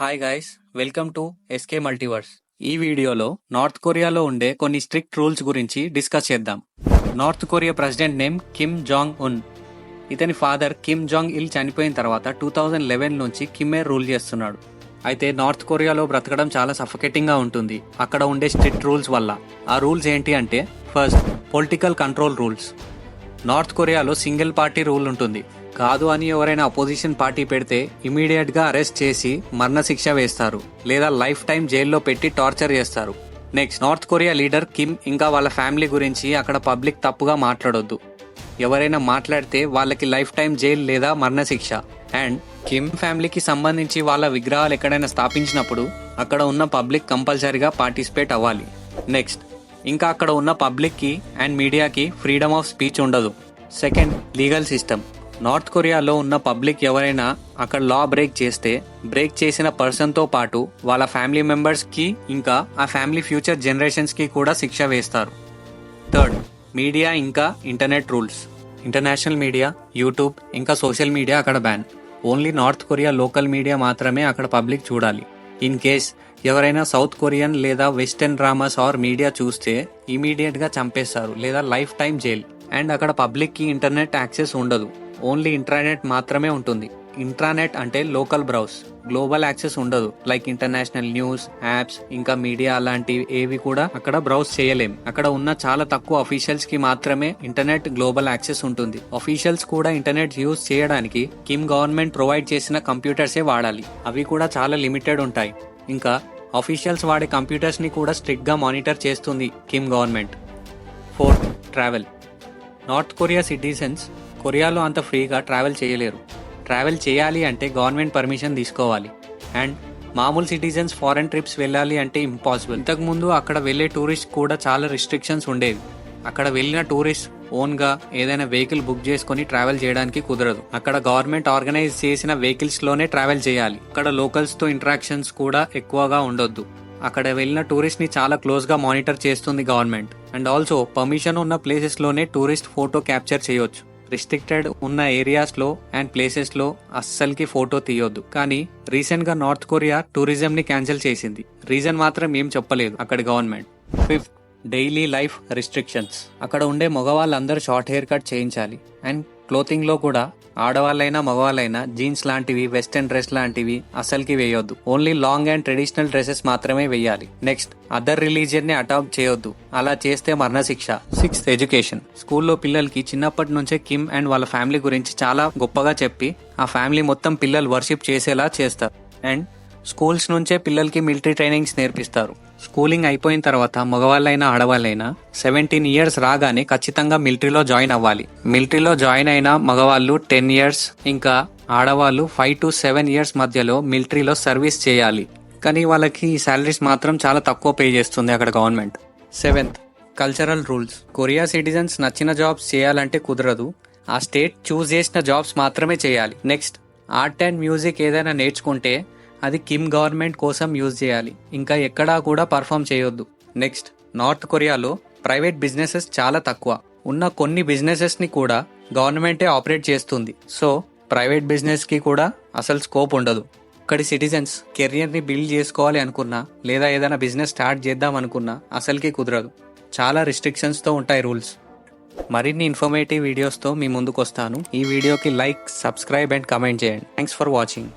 Hi guys, welcome to SK Multiverse. ఈ వీడియోలో north కొరియాలో ఉండే కొన్ని స్ట్రిక్ట్ రూల్స్ గురించి డిస్కస్ చేద్దాం. North Korea president name Kim Jong Un. ఇతని ఫాదర్ కిమ్ జాంగ్ ఇల్ చనిపోయిన తర్వాత 2011 నుంచి కిమ్మే రూల్ చేస్తున్నాడు. అయితే నార్త్ కొరియాలో బ్రతకడం చాలా సఫకేటింగ్ గా ఉంటుంది అక్కడ ఉండే స్ట్రిక్ట్ రూల్స్ వల్ల. ఆ రూల్స్ ఏంటి అంటే, first political control rules. North కొరియాలో సింగిల్ పార్టీ రూల్ ఉంటుంది. కాదు అని ఎవరైనా అపోజిషన్ పార్టీ పెడితే ఇమీడియట్ గా అరెస్ట్ చేసి మరణశిక్ష వేస్తారు లేదా లైఫ్ టైం జైల్లో పెట్టి టార్చర్ చేస్తారు. Next, north Korea leader Kim ఇంకా వాళ్ళ ఫ్యామిలీ గురించి అక్కడ పబ్లిక్ తప్పుగా మాట్లాడొద్దు. ఎవరైనా మాట్లాడితే వాళ్ళకి లైఫ్ టైం జైలు లేదా మరణశిక్ష. అండ్ కిమ్ ఫ్యామిలీకి సంబంధించి వాళ్ళ విగ్రహాలు ఎక్కడైనా స్థాపించినప్పుడు అక్కడ ఉన్న పబ్లిక్ కంపల్సరీగా పార్టిసిపేట్ అవ్వాలి. నెక్స్ట్, ఇంకా అక్కడ ఉన్న పబ్లిక్ కి అండ్ మీడియాకి ఫ్రీడమ్ ఆఫ్ స్పీచ్ ఉండదు. Second, legal system. నార్త్ కొరియాలో ఉన్న పబ్లిక్ ఎవరైనా అక్కడ లా బ్రేక్ చేసిన పర్సన్ తో పాటు వాళ్ళ ఫ్యామిలీ మెంబర్స్ కి ఇంకా ఆ ఫ్యామిలీ ఫ్యూచర్ జనరేషన్స్ కి కూడా శిక్ష వేస్తారు. థర్డ్, మీడియా ఇంకా internet rules. International media, YouTube ఇంకా సోషల్ మీడియా అక్కడ ban. Only north Korea local media మాత్రమే అక్కడ పబ్లిక్ చూడాలి. ఇన్ కేస్ ఎవరైనా సౌత్ కొరియన్ లేదా వెస్టర్న్ డ్రామాస్ ఆర్ మీడియా చూస్తే ఇమీడియట్ గా చంపేస్తారు లేదా లైఫ్ టైం జైల్. అండ్ అక్కడ పబ్లిక్ కి ఇంటర్నెట్ యాక్సెస్ ఉండదు, ఓన్లీ ఇంట్రానెట్ మాత్రమే ఉంటుంది. ఇంట్రానెట్ అంటే లోకల్ బ్రౌజ్, గ్లోబల్ యాక్సెస్ ఉండదు. లైక్ ఇంటర్నేషనల్ న్యూస్, యాప్స్ ఇంకా మీడియా అలాంటివి ఏవి కూడా అక్కడ బ్రౌజ్ చేయలేం. అక్కడ ఉన్న చాలా తక్కువ అఫీషియల్స్ కి మాత్రమే ఇంటర్నెట్ గ్లోబల్ యాక్సెస్ ఉంటుంది. అఫీషియల్స్ కూడా ఇంటర్నెట్ యూజ్ చేయడానికి కిమ్ గవర్నమెంట్ ప్రొవైడ్ చేసిన కంప్యూటర్సే వాడాలి. అవి కూడా చాలా లిమిటెడ్ ఉంటాయి. ఇంకా అఫీషియల్స్ వాడే కంప్యూటర్స్ ని కూడా స్ట్రిక్ట్ గా మానిటర్ చేస్తుంది Kim government. Fourth, travel. North Korea citizens కొరియాలో అంత ఫ్రీగా ట్రావెల్ చేయలేరు. ట్రావెల్ చేయాలి అంటే గవర్నమెంట్ పర్మిషన్ తీసుకోవాలి. అండ్ మామూలు సిటిజన్స్ ఫారెన్ ట్రిప్స్ వెళ్ళాలి అంటే ఇంపాసిబుల్. ఇంతకుముందు అక్కడ వెళ్లే టూరిస్ట్ కూడా చాలా రిస్ట్రిక్షన్స్ ఉండేవి. అక్కడ వెళ్ళిన టూరిస్ట్ ఓన్ గా ఏదైనా వెహికల్ బుక్ చేసుకుని ట్రావెల్ చేయడానికి కుదరదు. అక్కడ గవర్నమెంట్ ఆర్గనైజ్ చేసిన వెహికల్స్ లోనే ట్రావెల్ చేయాలి. అక్కడ లోకల్స్ తో ఇంటరాక్షన్స్ కూడా ఎక్కువగా ఉండొద్దు. అక్కడ వెళ్ళిన టూరిస్ట్ ని చాలా క్లోజ్ గా మానిటర్ చేస్తుంది గవర్నమెంట్. అండ్ ఆల్సో పర్మిషన్ ఉన్న ప్లేసెస్ లోనే టూరిస్ట్ ఫోటో క్యాప్చర్ చేయొచ్చు. రిస్ట్రిక్టెడ్ ఉన్న ఏరియాస్ లో అండ్ ప్లేసెస్ లో అస్సలకి ఫోటో తీయొద్దు. కానీ రీసెంట్ గా నార్త్ కొరియా టూరిజం ని క్యాన్సిల్ చేసింది. రీజన్ మాత్రం ఏం చెప్పలేదు అక్కడ government. Fifth, daily life restrictions. అక్కడ ఉండే మగవాళ్ళందరూ షార్ట్ హెయిర్ కట్ చేయించాలి. అండ్ క్లోతింగ్ లో కూడా ఆడవాళ్ళైనా మగవాళ్ళైనా జీన్స్ లాంటివి, వెస్టర్న్ డ్రెస్ లాంటివి అసలుకి వేయొద్దు. Only long and traditional dresses మాత్రమే వేయాలి. నెక్స్ట్, అదర్ రిలీజియన్ ని అడాప్ట్ చేయొద్దు. అలా చేస్తే మరణశిక్ష. Sixth, education. స్కూల్లో పిల్లలకి చిన్నప్పటి నుంచే కిమ్ అండ్ వాళ్ళ ఫ్యామిలీ గురించి చాలా గొప్పగా చెప్పి ఆ ఫ్యామిలీ మొత్తం పిల్లలు వర్షిప్ చేసేలా చేస్తారు. అండ్ స్కూల్స్ నుంచే పిల్లలకి మిలిటరీ ట్రైనింగ్స్ నేర్పిస్తారు. స్కూలింగ్ అయిపోయిన తర్వాత మగవాళ్ళైనా ఆడవాళ్ళైనా 17 years రాగానే ఖచ్చితంగా మిలిటరీలో జాయిన్ అవ్వాలి. మిలిటరీలో జాయిన్ అయిన మగవాళ్ళు 10 years, ఇంకా ఆడవాళ్ళు 5 to 7 years మధ్యలో మిలిటరీలో సర్వీస్ చేయాలి. కానీ వాళ్ళకి సాలరీస్ మాత్రం చాలా తక్కువ పే చేస్తుంది అక్కడ government. Seventh, cultural rules. Korea citizens నచ్చిన జాబ్స్ చేయాలంటే కుదరదు. ఆ స్టేట్ చూస్ చేసిన జాబ్స్ మాత్రమే చేయాలి. నెక్స్ట్, ఆర్ట్ అండ్ మ్యూజిక్ ఏదైనా నేర్చుకుంటే అది కిమ్ గవర్నమెంట్ కోసం యూజ్ చేయాలి. ఇంకా ఎక్కడా కూడా పర్ఫామ్ చేయొద్దు. నెక్స్ట్, నార్త్ కొరియాలో ప్రైవేట్ బిజినెసెస్ చాలా తక్కువ. ఉన్న కొన్ని బిజినెసెస్ ని కూడా గవర్నమెంటే ఆపరేట్ చేస్తుంది. సో ప్రైవేట్ బిజినెస్ కి కూడా అసలు స్కోప్ ఉండదు. ఇక్కడి సిటిజన్స్ కెరియర్ ని బిల్డ్ చేసుకోవాలి అనుకున్నా లేదా ఏదైనా బిజినెస్ స్టార్ట్ చేద్దాం అనుకున్నా అసలుకి కుదరదు. చాలా రిస్ట్రిక్షన్స్ తో ఉంటాయి రూల్స్. మరిన్ని ఇన్ఫర్మేటివ్ వీడియోస్ తో మీ ముందుకు వస్తాను. ఈ వీడియోకి లైక్, సబ్స్క్రైబ్ అండ్ కమెంట్ చేయండి. Thanks for watching.